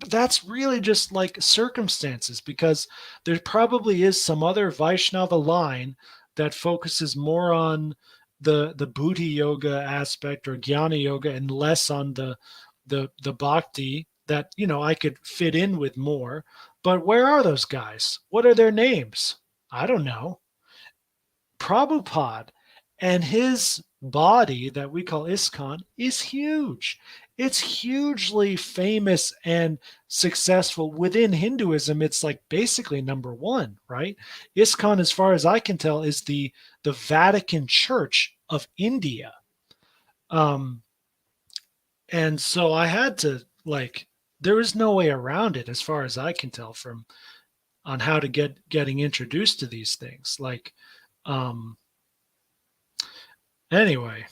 that's really just like circumstances, because there probably is some other Vaishnava line that focuses more on the buddhi yoga aspect or jnana yoga, and less on the bhakti, that I could fit in with more. But where are those guys? What are their names? I don't know. Prabhupada and his body that we call ISKCON is huge. It's hugely famous and successful within Hinduism. It's like basically number one, right? ISKCON, as far as I can tell, is the Vatican Church of India. Um, and so I had to like there was no way around it as far as I can tell from on how to getting introduced to these things. Like um anyway,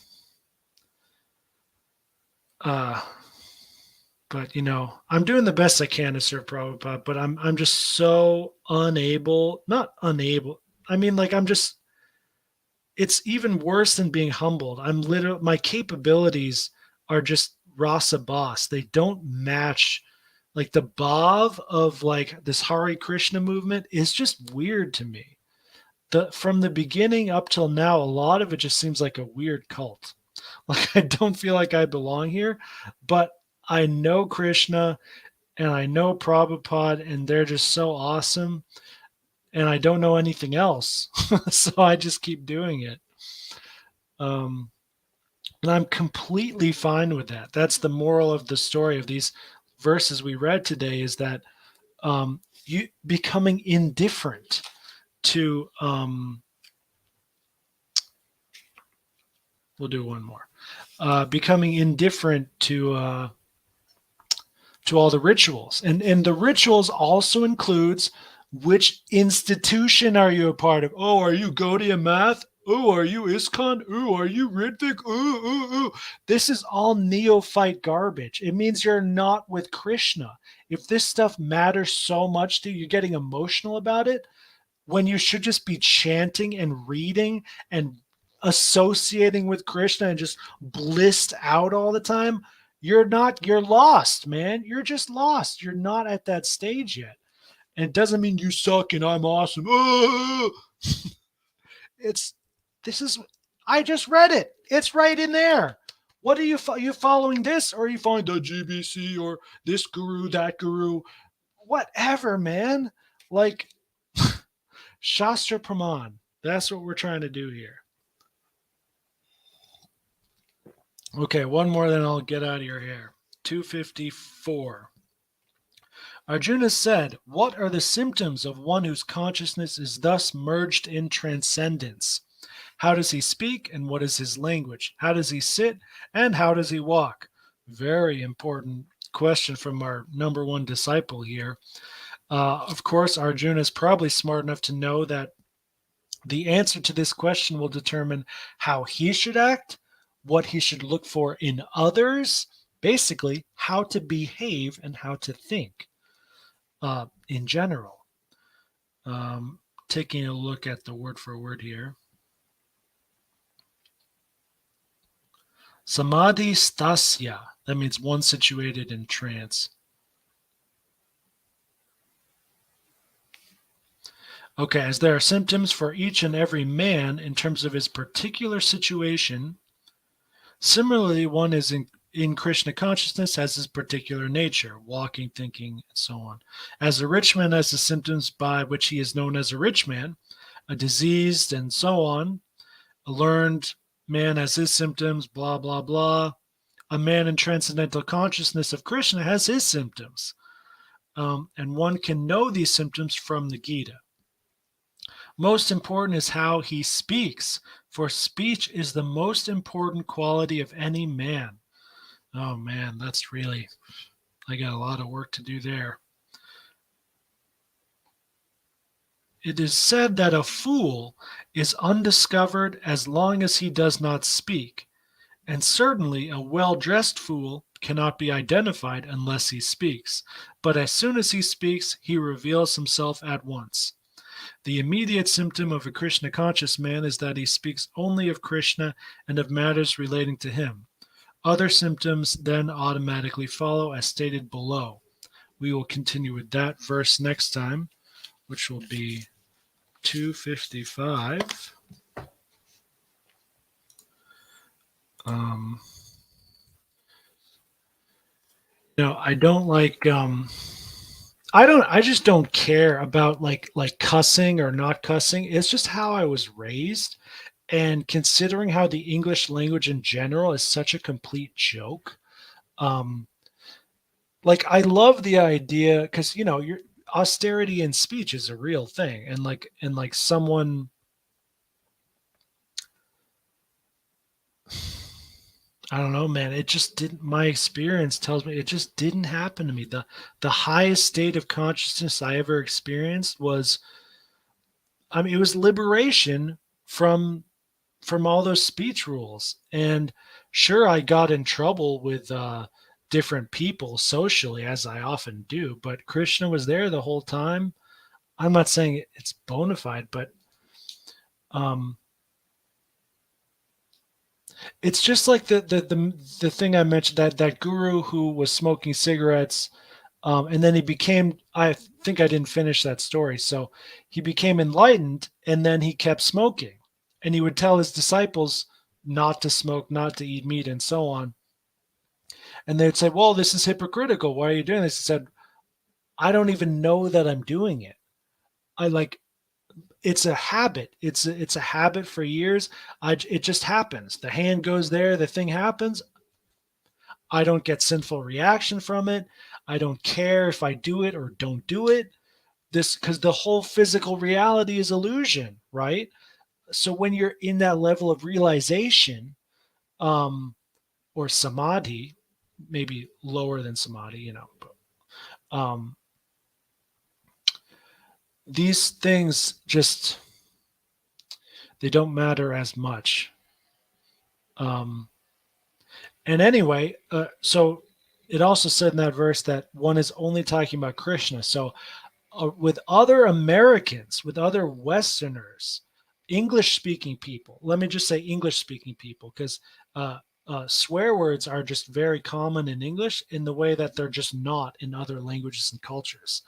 uh but I'm doing the best I can to serve Prabhupada, but I'm just so unable, not unable. I mean, like I'm just it's even worse than being humbled. I'm literally my capabilities are just rasa boss. They don't match like the bhav of like this Hare Krishna movement is just weird to me. The from the beginning up till now, a lot of it just seems like a weird cult. Like I don't feel like I belong here, but I know Krishna and I know Prabhupada and they're just so awesome and I don't know anything else. So I just keep doing it. Um, and I'm completely fine with that. That's the moral of the story of these verses we read today is that you becoming indifferent to we'll do one more becoming indifferent to all the rituals and the rituals also includes which institution are you a part of. Oh, are you Gaudiya math? Oh, are you ISKCON? Oh, are you Ritvik? Ooh. This is all neophyte garbage. It means you're not with Krishna. If this stuff matters so much to you, you're getting emotional about it when you should just be chanting and reading and associating with Krishna and just blissed out all the time, you're lost, man. You're just lost. You're not at that stage yet. And it doesn't mean you suck and I'm awesome. Oh! It's this is I just read it. It's right in there. What are you following this or are you following the GBC or this guru, that guru? Whatever, man. Like Shastra Praman. That's what we're trying to do here. Okay, one more, then I'll get out of your hair. 254. Arjuna said, what are the symptoms of one whose consciousness is thus merged in transcendence? How does he speak and what is his language? How does he sit and how does he walk? Very important question from our number one disciple here. Of course, Arjuna is probably smart enough to know that the answer to this question will determine how he should act, what he should look for in others, basically, how to behave and how to think in general. Taking a look at the word for word here. Samadhi stasya, that means one situated in trance. Okay, as there are symptoms for each and every man in terms of his particular situation, similarly, one is in Krishna consciousness has his particular nature, walking, thinking, and so on. As a rich man has the symptoms by which he is known as a rich man, a diseased, and so on. A learned man has his symptoms, blah, blah, blah. A man in transcendental consciousness of Krishna has his symptoms. And one can know these symptoms from the Gita. Most important is how he speaks, for speech is the most important quality of any man. Oh man, that's really, I got a lot of work to do there. It is said that a fool is undiscovered as long as he does not speak, and certainly a well dressed fool cannot be identified unless he speaks. But as soon as he speaks, he reveals himself at once. The immediate symptom of a Krishna conscious man is that he speaks only of Krishna and of matters relating to him. Other symptoms then automatically follow as stated below. We will continue with that verse next time, which will be 255. Um, I don't like I just don't care about like cussing or not cussing. It's just how I was raised. And considering how the English language in general is such a complete joke, um, like I love the idea because your austerity in speech is a real thing, and like someone I don't know, man. It just didn't. My experience tells me it just didn't happen to me. The highest state of consciousness I ever experienced was, I mean, it was liberation from all those speech rules. And sure, I got in trouble with different people socially, as I often do. But Krishna was there the whole time. I'm not saying it's bona fide, but um, it's just like the thing I mentioned, that guru who was smoking cigarettes, and then he became. I think I didn't finish that story. So he became enlightened, and then he kept smoking, and he would tell his disciples not to smoke, not to eat meat, and so on. And they'd say, "Well, this is hypocritical. Why are you doing this?" He said, "I don't even know that I'm doing it. I like it's a habit. It's a habit for years. It just happens. The hand goes there, the thing happens. I don't get sinful reaction from it. I don't care if I do it or don't do it. This because the whole physical reality is illusion, right? So when you're in that level of realization, um, or samadhi, maybe lower than samadhi, um, these things just they don't matter as much. Um, and anyway, so it also said in that verse that one is only talking about Krishna. So with other Americans, with other Westerners, English speaking people, let me just say English speaking people, because swear words are just very common in English in the way that they're just not in other languages and cultures.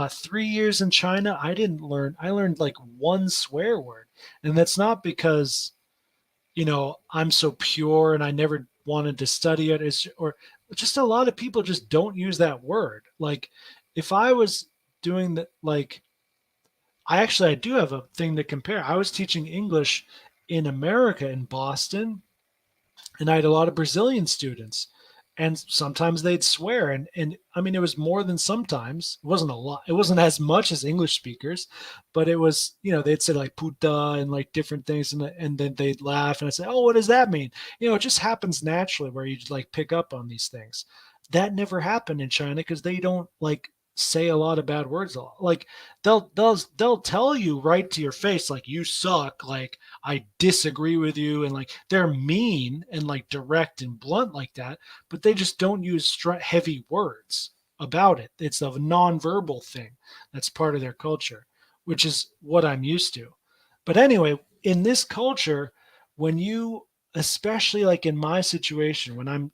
3 years in China, I learned like one swear word. And that's not because, I'm so pure and I never wanted to study it. Or just a lot of people just don't use that word. Like if I was doing that, like I do have a thing to compare. I was teaching English in America in Boston, and I had a lot of Brazilian students, and sometimes they'd swear, and I mean it was more than sometimes. It wasn't a lot. It wasn't as much as English speakers, but it was, they'd say like puta and like different things, and then they'd laugh, and I'd say, oh, what does that mean? It just happens naturally where you like pick up on these things. That never happened in China because they don't like say a lot of bad words a lot. Like they'll tell you right to your face like you suck, like I disagree with you, and like they're mean and like direct and blunt like that, but they just don't use heavy words about it. It's a nonverbal thing that's part of their culture, which is what I'm used to. But anyway, in this culture, when you, especially like in my situation, when I'm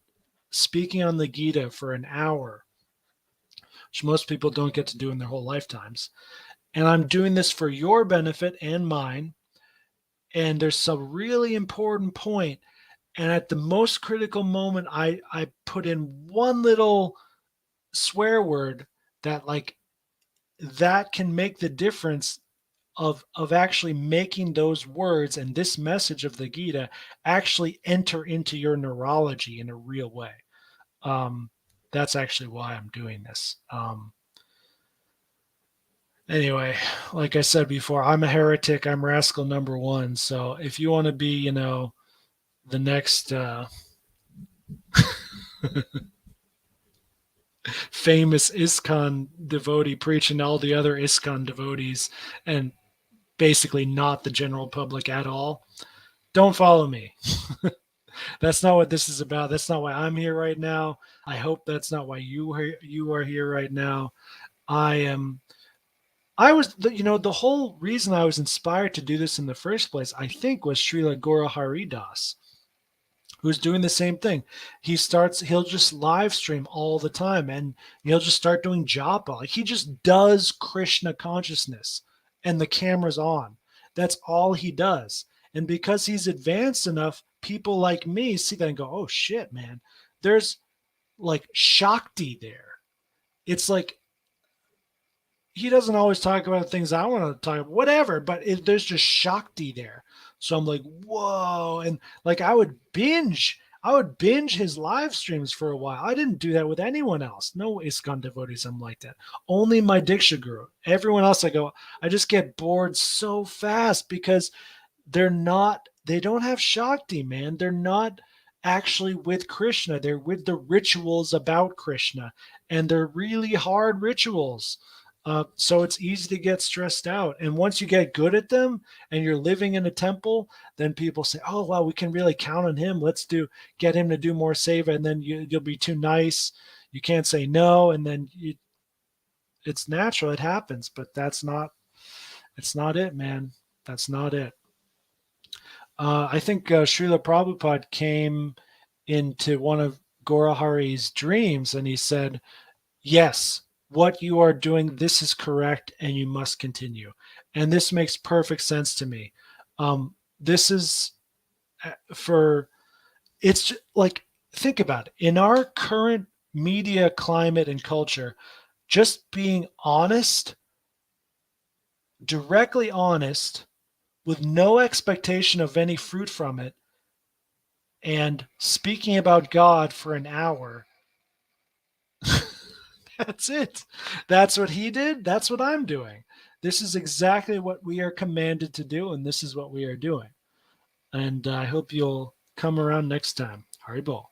speaking on the Gita for an hour, which most people don't get to do in their whole lifetimes, and I'm doing this for your benefit and mine, and there's some really important point, and at the most critical moment I put in one little swear word that like that can make the difference of actually making those words and this message of the Gita actually enter into your neurology in a real way. um, that's actually why I'm doing this. Anyway, like I said before, I'm a heretic. I'm rascal number one. So if you want to be, the next famous ISKCON devotee preaching to all the other ISKCON devotees and basically not the general public at all, don't follow me. That's not what this is about. That's not why I'm here right now. I hope that's not why you are here right now. I am. I was, the whole reason I was inspired to do this in the first place, I think, was Srila Gora Haridas, who's doing the same thing. He'll just live stream all the time, and he'll just start doing japa. Like he just does Krishna consciousness and the camera's on. That's all he does. And because he's advanced enough, people like me see that and go, oh shit, man, there's like Shakti there. It's like he doesn't always talk about things I want to talk about, whatever, but there's just Shakti there. So I'm like, whoa. And like I would binge his live streams for a while. I didn't do that with anyone else. No ISKCON devotees, I'm like that. Only my Diksha Guru. Everyone else, I just get bored so fast because they don't have Shakti, man. They're not actually with Krishna. They're with the rituals about Krishna, and they're really hard rituals. So it's easy to get stressed out. And once you get good at them and you're living in a temple, then people say, "Oh, wow, we can really count on him. Let's get him to do more seva." And then you'll be too nice. You can't say no, and then it's natural. It happens, but it's not it, man. That's not it. I think Srila Prabhupada came into one of Gaurahari's dreams and he said, "Yes, what you are doing, this is correct, and you must continue." And this makes perfect sense to me. This is for, it's like, think about it. In our current media climate and culture, just being honest, directly honest, with no expectation of any fruit from it, and speaking about God for an hour. That's it. That's what he did. That's what I'm doing. This is exactly what we are commanded to do, and this is what we are doing. And I hope you'll come around next time. Haribol.